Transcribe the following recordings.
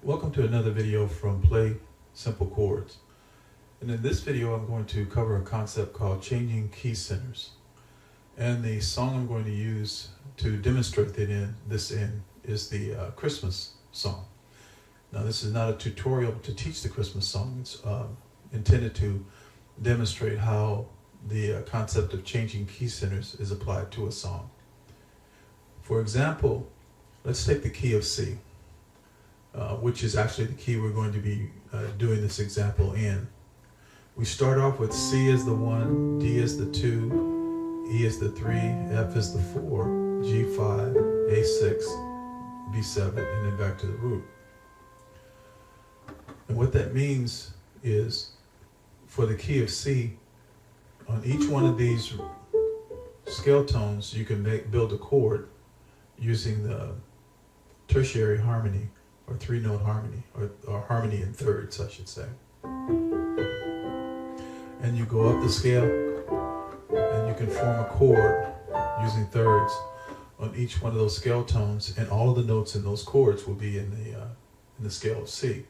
Welcome to another video from Play Simple Chords. And in this video I'm going to cover a concept called changing key centers. And the song I'm going to use to demonstrate this is the Christmas song. Now this is not a tutorial to teach the Christmas song. It's intended to demonstrate how the concept of changing key centers is applied to a song. For example, let's take the key of C. Which is actually the key we're going to be doing this example in. We start off with C as the 1, D as the 2, E as the 3, F as the 4, G5, A6, B7, and then back to the root. And what that means is, for the key of C, on each one of these scale tones, you can build a chord using the tertiary harmony, or three-note harmony, or harmony in thirds, I should say. And you go up the scale, and you can form a chord using thirds on each one of those scale tones, and all of the notes in those chords will be in the scale of C.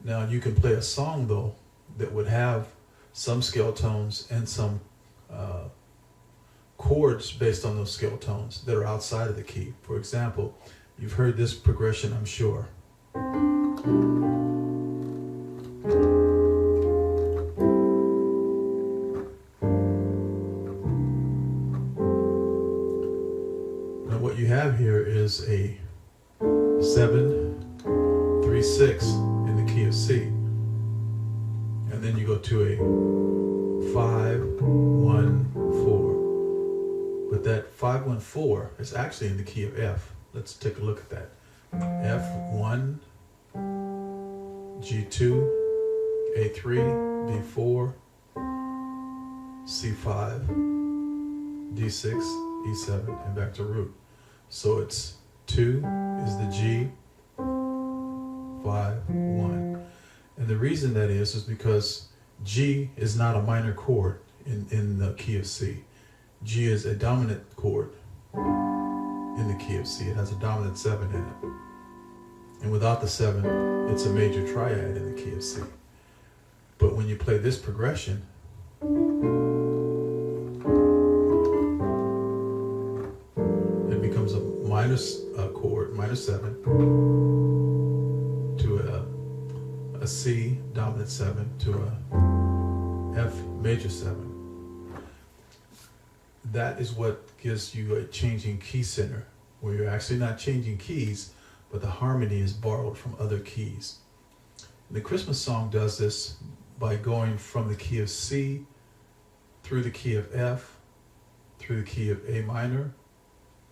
Now you can play a song though that would have some scale tones and some chords based on those scale tones that are outside of the key. For example, you've heard this progression, I'm sure. Now what you have here is a 7-3-6 in the key of C. And then you go to a 5-1-4. But that 5-1-4 is actually in the key of F. Let's take a look at that. F1, G2, A3, B4, C5, D6, E7, and back to root. So it's 2 is the G, 5, 1. And the reason that is because G is not a minor chord in the key of C. G is a dominant chord in the key of C. It has a dominant 7 in it. And without the 7, it's a major triad in the key of C. But when you play this progression, it becomes a minus chord, minus 7, to a C dominant 7, to a F major 7. That is what gives you a changing key center, where you're actually not changing keys, but the harmony is borrowed from other keys. And the Christmas song does this by going from the key of C, through the key of F, through the key of A minor,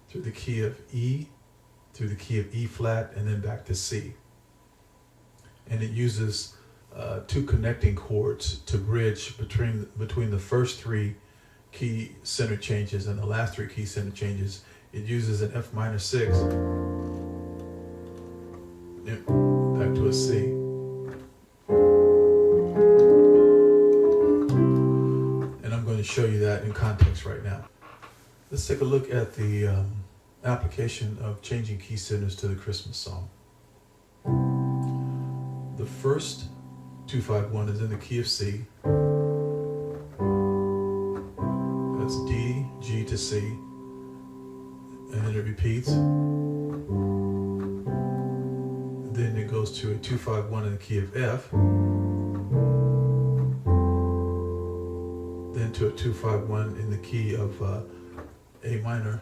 through the key of E, through the key of E flat, and then back to C. And it uses two connecting chords to bridge between the first 3 key center changes and the last 3 key center changes. It uses an F minor 6 back to a C. And I'm going to show you that in context right now. Let's take a look at the application of changing key centers to the Christmas song. The first 2-5-1 is in the key of C. D, G to C, and then it repeats. Then it goes to a 2-5-1 in the key of F, then to a 2-5-1 in the key of A minor,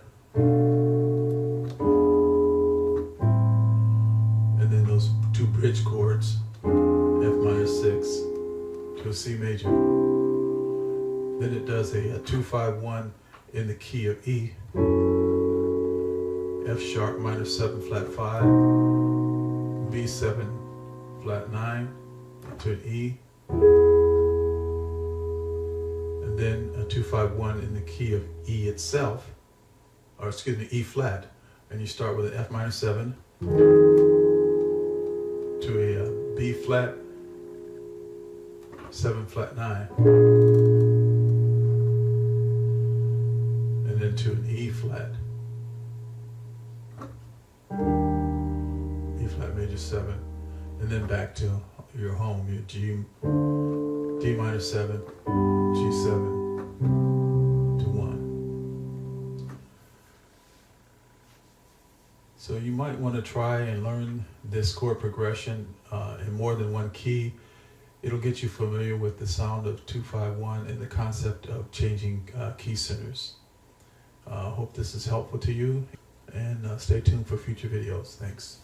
and then those 2 bridge chords, F minor 6 to a C major. Then it does a 2-5-1 in the key of E, F sharp minor 7 flat 5, B7 flat 9 to an E, and then a 2-5-1 in the key of E itself, or excuse me, E flat, and you start with an F minor 7 to a B flat 7 flat 9. And then to an E flat, flat major 7, and then back to your home, your D minor 7, G7 to 1. So you might want to try and learn this chord progression in more than one key. It'll get you familiar with the sound of 2-5-1 and the concept of changing key centers. Hope this is helpful to you, and stay tuned for future videos. Thanks.